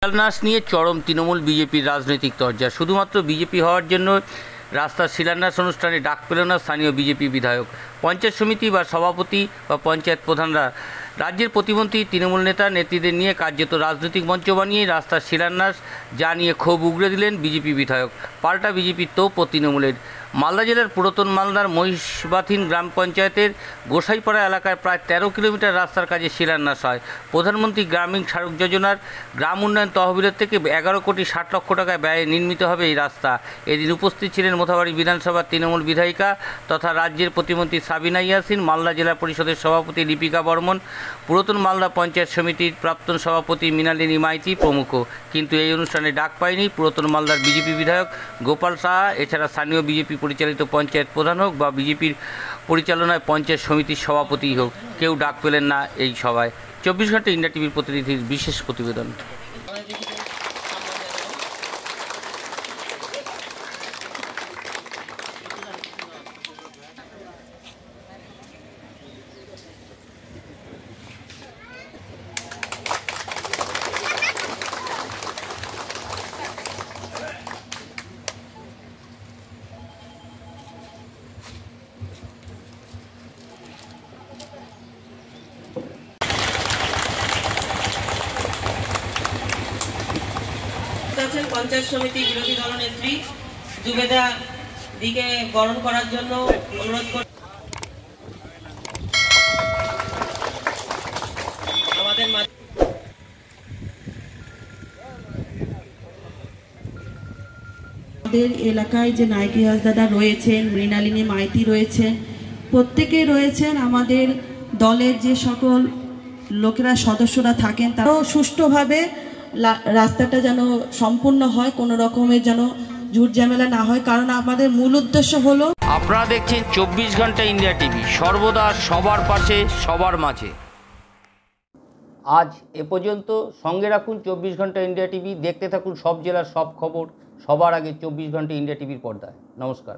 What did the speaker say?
শিলান্যাস নিয়ে চরম তৃণমূল বিজেপির রাজনৈতিক তরজা। শুধুমাত্র বিজেপি হওয়ার জন্য রাস্তার শিলান্যাস অনুষ্ঠানে ডাক পেল না স্থানীয় বিজেপি বিধায়ক, পঞ্চায়েত সমিতি বা সভাপতি বা পঞ্চায়েত প্রধানরা। রাজ্যের প্রতিমন্ত্রী তৃণমূল নেতা নেত্রীদের নিয়ে কার্যত রাজনৈতিক মঞ্চ বানিয়ে রাস্তার শিলান্যাস যা নিয়ে ক্ষোভ উগরে দিলেন বিজেপি বিধায়ক। পাল্টা বিজেপির তোপ ও তৃণমূলের। মালদা জেলার পুরাতন মালদার মহিষবাথিন গ্রাম পঞ্চায়েতের গোসাইপাড়া এলাকায় প্রায় 13 কিলোমিটার রাস্তার কাজে শিলান্যাস হয়। প্রধানমন্ত্রী গ্রামীণ সড়ক যোজনার গ্রাম উন্নয়ন তহবিলের থেকে 11 কোটি 60 লক্ষ টাকা ব্যয়ে নির্মিত হবে এই রাস্তা। এদিন উপস্থিত ছিলেন মোথাবাড়ি বিধানসভার তৃণমূল বিধায়িকা তথা রাজ্যের প্রতিমন্ত্রী সাবিনা ইয়াসিন, মালদা জেলা পরিষদের সভাপতি লিপিকা বর্মন, পুরাতন মালদা পঞ্চায়েত সমিতির প্রাক্তন সভাপতি মৃণালিনী মাইতি প্রমুখ। কিন্তু এই অনুষ্ঠানে ডাক পায়নি পুরাতন মালদার বিজেপি বিধায়ক গোপাল সাহা। এছাড়া স্থানীয় বিজেপি পরিচালিত পঞ্চায়েত প্রধান হোক বা বিজেপির পরিচালনায় পঞ্চায়েত সমিতির সভাপতি হোক, কেউ ডাক পেলেন না এই সভায়। 24 ঘন্টা ইন্ডিয়া টিভির প্রতিনিধির বিশেষ প্রতিবেদন। পঞ্চায়েত সমিতি বিরোধী দলনেত্রী জুবেদা দিকে বরণ করার জন্য অনুরোধ করি। আমাদের এলাকায় যে নায়কি হাসদাদা রয়েছেন, মৃণালিনী মাইতি রয়েছেন, প্রত্যেকে রয়েছেন। আমাদের দলের যে সকল লোকেরা সদস্যরা থাকেন তারাও সুষ্ঠুভাবে রাস্তাটা যেন সম্পূর্ণ হয়, কোনো রকমের যেন ঝুট ঝামেলা না হয়, কারণ আমাদের মূল উদ্দেশ্য হলো। আপনারা দেখছেন 24 ঘন্টা ইন্ডিয়া টিভি, সর্বদা সবার পাশে সবার মাঝে। আজ এ পর্যন্ত। সঙ্গে রাখুন 24 ঘন্টা ইন্ডিয়া টিভি। দেখতে থাকুন সব জেলার সব খবর সবার আগে 24 ঘন্টা ইন্ডিয়া টিভির পর্দায়। নমস্কার।